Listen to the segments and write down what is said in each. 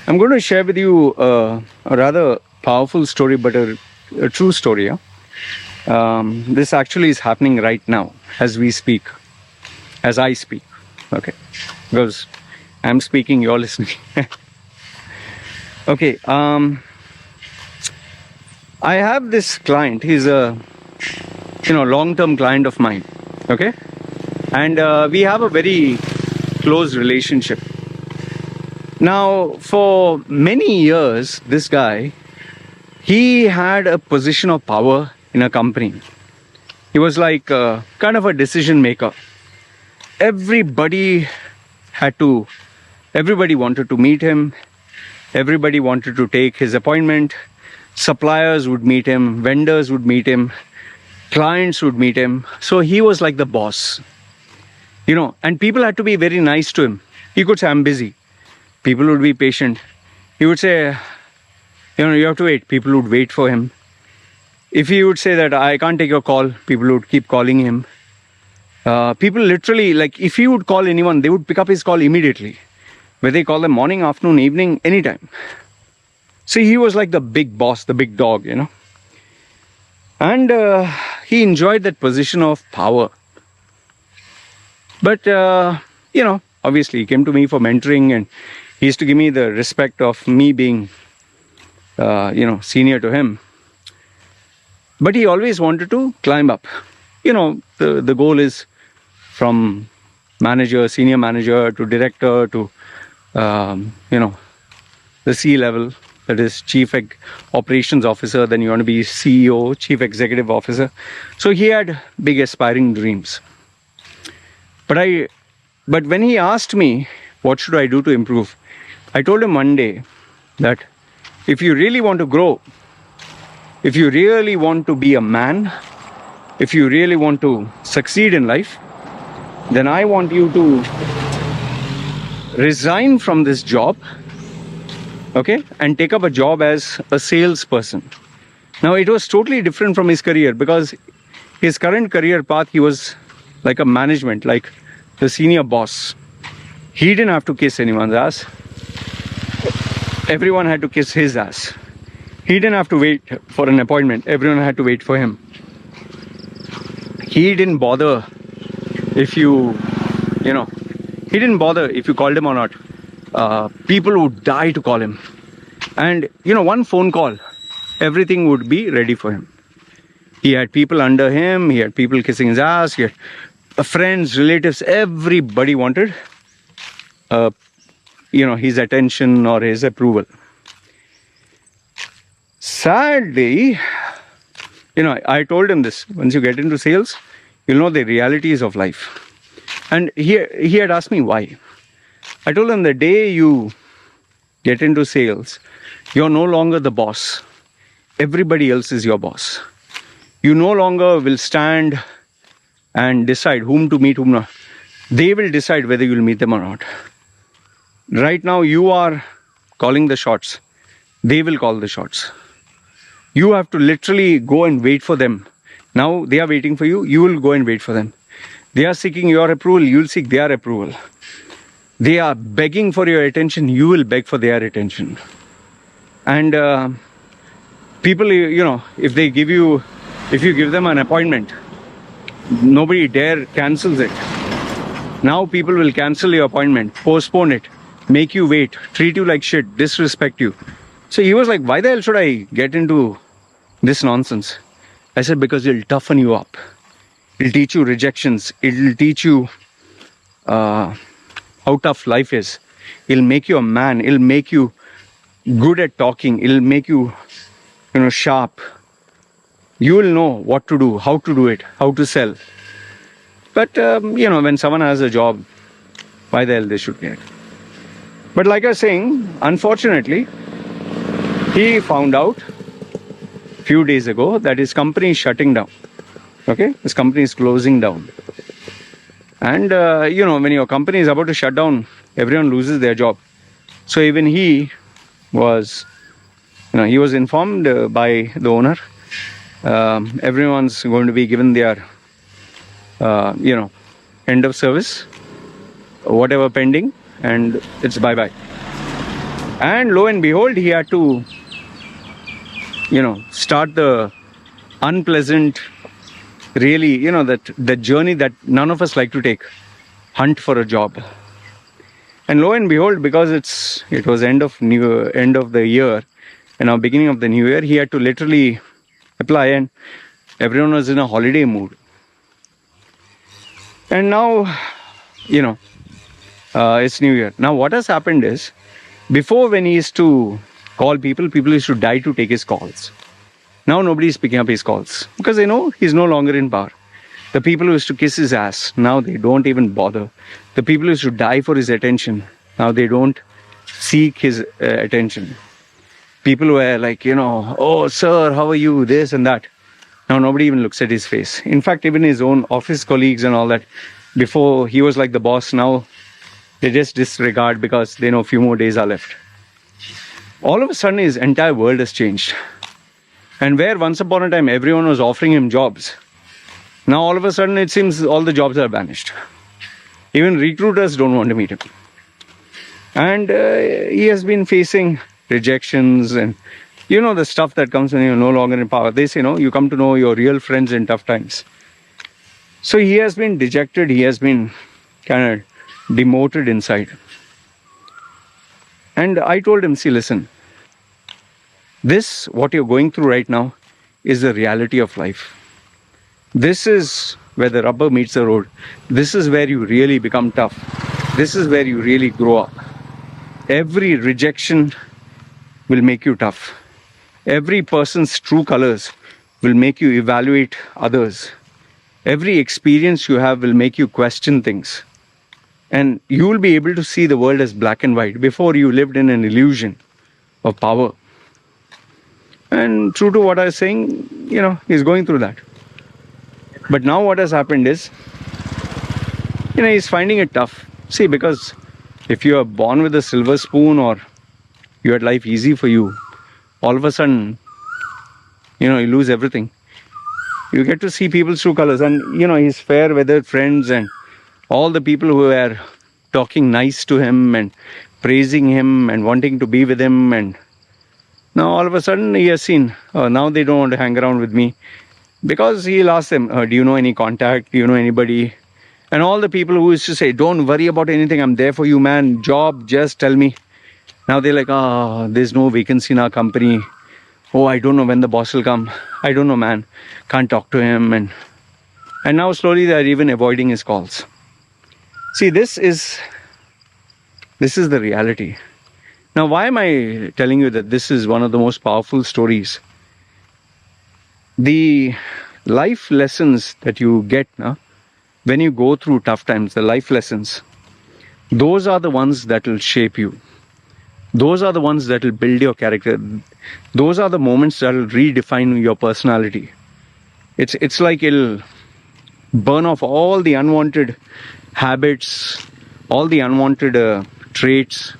I'm going to share with you a rather powerful story, but a true story. Yeah? This actually is happening right now as we speak, as I speak. Okay, because I'm speaking, you're listening. Okay, I have this client. He's a long-term client of mine. Okay, and we have a very close relationship. Now, for many years, this guy, he had a position of power in a company. He was like kind of a decision maker. Everybody wanted to meet him. Everybody wanted to take his appointment. Suppliers would meet him. Vendors would meet him. Clients would meet him. So he was like the boss. And people had to be very nice to him. He could say, I'm busy. People would be patient. He would say, you have to wait. People would wait for him. If he would say that I can't take your call, people would keep calling him. People literally, like if he would call anyone, they would pick up his call immediately. Whether they call them morning, afternoon, evening, anytime. See, he was like the big boss, the big dog, And he enjoyed that position of power. But, obviously he came to me for mentoring, and he used to give me the respect of me being, senior to him. But he always wanted to climb up. The goal is from manager, senior manager to director to, the C level, that is chief operations officer. Then you want to be CEO, chief executive officer. So he had big aspiring dreams. But when he asked me, what should I do to improve? I told him one day that if you really want to grow, if you really want to be a man, if you really want to succeed in life, then I want you to resign from this job, okay, and take up a job as a salesperson. Now, it was totally different from his career, because his current career path, he was like a management, like the senior boss. He didn't have to kiss anyone's ass. Everyone had to kiss his ass. He didn't have to wait for an appointment. Everyone had to wait for him. He didn't bother if you called him or not. People would die to call him. And, one phone call, everything would be ready for him. He had people under him. He had people kissing his ass. He had friends, relatives, everybody wanted, his attention or his approval. Sadly, I told him this. Once you get into sales, you'll know the realities of life. And he had asked me why. I told him the day you get into sales, you're no longer the boss. Everybody else is your boss. You no longer will stand and decide whom to meet, whom not. They will decide whether you'll meet them or not. Right now, you are calling the shots. They will call the shots. You have to literally go and wait for them. Now they are waiting for you. You will go and wait for them. They are seeking your approval. You will seek their approval. They are begging for your attention. You will beg for their attention. And people, if you give them an appointment, nobody dare cancels it. Now people will cancel your appointment, postpone it, make you wait, treat you like shit, disrespect you. So he was like, why the hell should I get into this nonsense? I said, because it'll toughen you up. It'll teach you rejections. It'll teach you how tough life is. It'll make you a man. It'll make you good at talking. It'll make you, sharp. You will know what to do, how to do it, how to sell. But, when someone has a job, why the hell they should care? But like I was saying, unfortunately, he found out a few days ago that his company is shutting down. Okay? His company is closing down. And, when your company is about to shut down, everyone loses their job. So even he was informed by the owner. Everyone's going to be given their, end of service, whatever pending, and it's bye-bye. And lo and behold, he had to, start the unpleasant, really, that journey that none of us like to take, hunt for a job. And lo and behold, because it was end of the year, and now beginning of the new year, he had to literally apply, and everyone was in a holiday mood. And now, it's New Year. Now what has happened is, before when he used to call people used to die to take his calls. Now nobody is picking up his calls because they know he's no longer in power. The people who used to kiss his ass, now they don't even bother. The people who used to die for his attention, now they don't seek his attention. People were like, oh sir, how are you, this and that. Now nobody even looks at his face. In fact, even his own office colleagues and all that, before he was like the boss, now they just disregard because they know a few more days are left. All of a sudden his entire world has changed. And where once upon a time everyone was offering him jobs, now all of a sudden it seems all the jobs are vanished. Even recruiters don't want to meet him. And he has been facing rejections and the stuff that comes when you're no longer in power. They say, you come to know your real friends in tough times. So he has been dejected, he has been kind of demoted inside. And I told him, see, listen, this, what you're going through right now, is the reality of life. This is where the rubber meets the road. This is where you really become tough. This is where you really grow up. Every rejection will make you tough. Every person's true colors will make you evaluate others. Every experience you have will make you question things. And you will be able to see the world as black and white. Before, you lived in an illusion of power. And true to what I was saying, he's going through that. But now what has happened is, he's finding it tough. See, because if you are born with a silver spoon or you had life easy for you, all of a sudden, you lose everything. You get to see people's true colors. And, his fair-weathered friends and all the people who are talking nice to him and praising him and wanting to be with him, and now all of a sudden he has seen, now they don't want to hang around with me, because he'll ask them, do you know any contact, do you know anybody? And all the people who used to say, don't worry about anything, I'm there for you, man, job, just tell me. Now they're like, there's no vacancy in our company. Oh, I don't know when the boss will come. I don't know, man, can't talk to him. And now slowly they're even avoiding his calls. See, this is the reality. Now, why am I telling you that this is one of the most powerful stories? The life lessons that you get when you go through tough times, the life lessons, those are the ones that will shape you. Those are the ones that will build your character. Those are the moments that will redefine your personality. It's like it'll burn off all the unwanted habits, all the unwanted traits,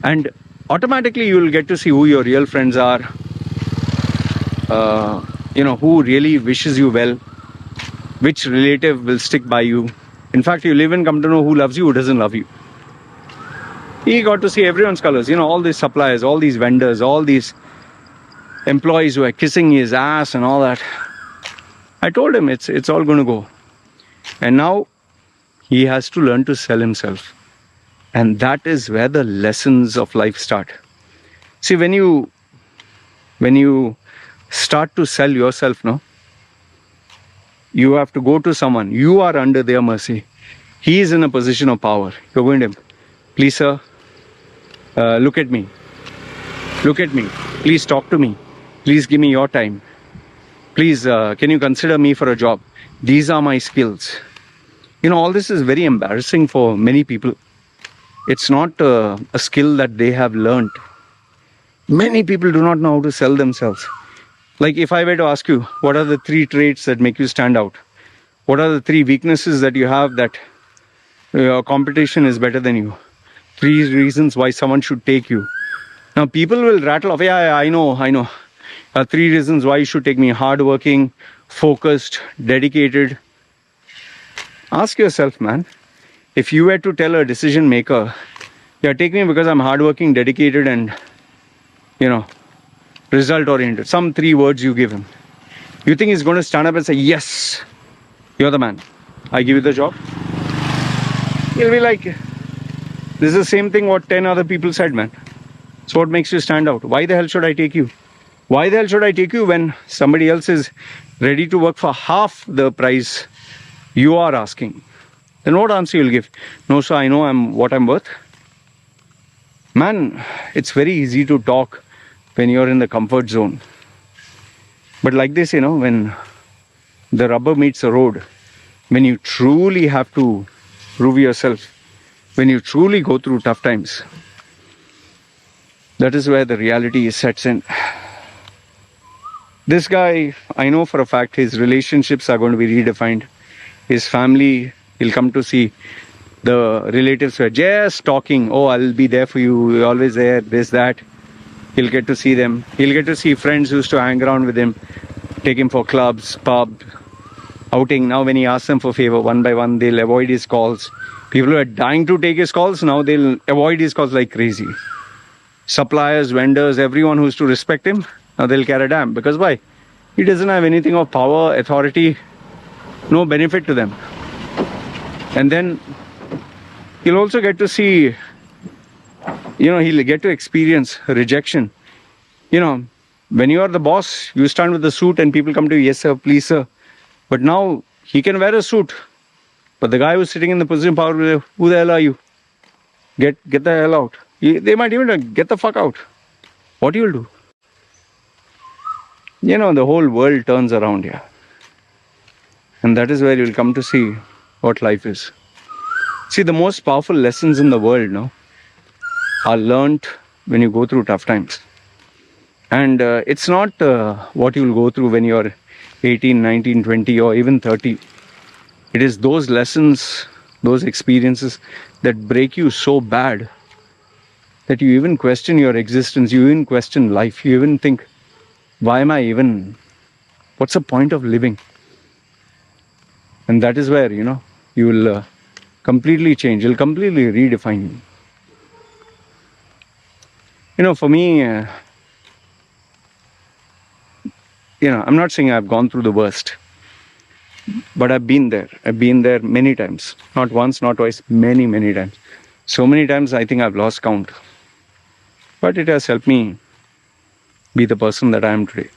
and automatically you will get to see who your real friends are, who really wishes you well, which relative will stick by you. In fact, you'll even come to know who loves you, who doesn't love you. He got to see everyone's colors, all these suppliers, all these vendors, all these employees who are kissing his ass and all that. I told him it's all going to go. And now he has to learn to sell himself. And that is where the lessons of life start. See, when you start to sell yourself, you have to go to someone. You are under their mercy. He is in a position of power. You're going to him. Please, sir, look at me. Look at me. Please talk to me. Please give me your time. Please, can you consider me for a job? These are my skills. All this is very embarrassing for many people. It's not a skill that they have learned. Many people do not know how to sell themselves. Like if I were to ask you, what are the 3 traits that make you stand out? What are the 3 weaknesses that you have that your competition is better than you? 3 reasons why someone should take you. Now people will rattle off, yeah, I know. 3 reasons why you should take me: hardworking, focused, dedicated. Ask yourself, man, if you were to tell a decision maker Yeah, take me because I'm hardworking, dedicated, and, result oriented. Some 3 words you give him. You think he's going to stand up and say, yes, you're the man, I give you the job? He'll be like, this is the same thing what 10 other people said, man. So what makes you stand out? Why the hell should I take you? Why the hell should I take you when somebody else is ready to work for half the price you are asking? Then what answer you'll give? No, sir, I know what I'm worth. Man, it's very easy to talk when you're in the comfort zone. But like this, when the rubber meets the road, when you truly have to prove yourself, when you truly go through tough times, that is where the reality sets in. This guy, I know for a fact his relationships are going to be redefined. His family, he'll come to see the relatives were just talking, oh, I'll be there for you, you're always there, this, that. He'll get to see them. He'll get to see friends who used to hang around with him, take him for clubs, pub, outing. Now when he asks them for favor, one by one, they'll avoid his calls. People who are dying to take his calls, now they'll avoid his calls like crazy. Suppliers, vendors, everyone who used to respect him, now they'll care a damn. Because why? He doesn't have anything of power, authority, no benefit to them. And then he'll also get to see, he'll get to experience rejection. When you are the boss, you stand with the suit and people come to you, yes sir, please sir. But now he can wear a suit. But the guy who's sitting in the position of power, who the hell are you? Get the hell out. They might even get the fuck out. What you'll do? The whole world turns around here. And that is where you'll come to see what life is. See, the most powerful lessons in the world, are learnt when you go through tough times. And it's not what you'll go through when you're 18, 19, 20 or even 30. It is those lessons, those experiences that break you so bad that you even question your existence, you even question life, you even think, why am I even, what's the point of living? And that is where, you will completely change, you'll completely redefine you. For me, I'm not saying I've gone through the worst, but I've been there. I've been there many times. Not once, not twice, many, many times. So many times I think I've lost count. But it has helped me be the person that I am today.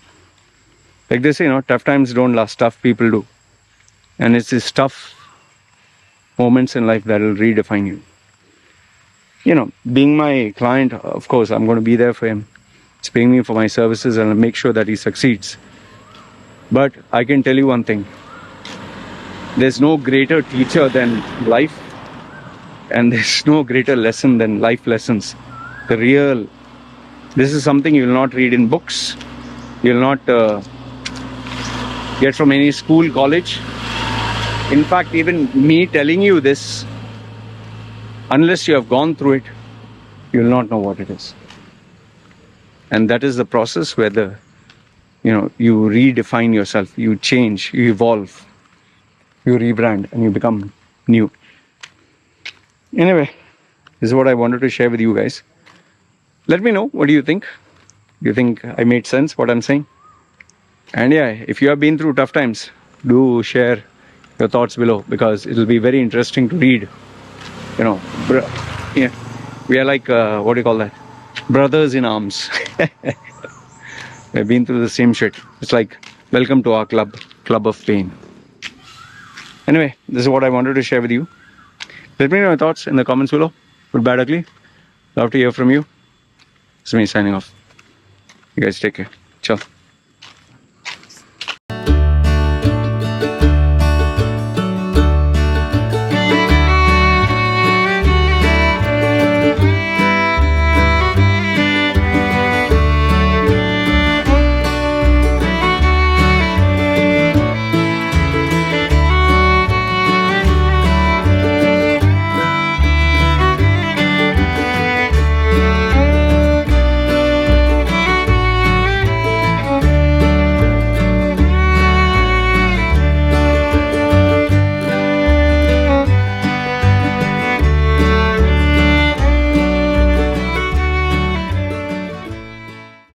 Like they say, tough times don't last, tough people do. And it's these tough moments in life that will redefine you. Being my client, of course, I'm going to be there for him. He's paying me for my services and I'll make sure that he succeeds. But I can tell you one thing. There's no greater teacher than life. And there's no greater lesson than life lessons. This is something you will not read in books. You will not get from any school, college. In fact, even me telling you this, unless you have gone through it, you will not know what it is. And that is the process where you redefine yourself, you change, you evolve, you rebrand, and you become new. Anyway, this is what I wanted to share with you guys. Let me know, what do you think? Do you think I made sense, what I'm saying? And yeah, if you have been through tough times, do share your thoughts below, because it will be very interesting to read. We are like, what do you call that? Brothers in arms. We've been through the same shit. It's like, welcome to our club of pain. Anyway, this is what I wanted to share with you. Let me know your thoughts in the comments below. Good, bad, ugly. Love to hear from you. It's me signing off. You guys take care. Ciao.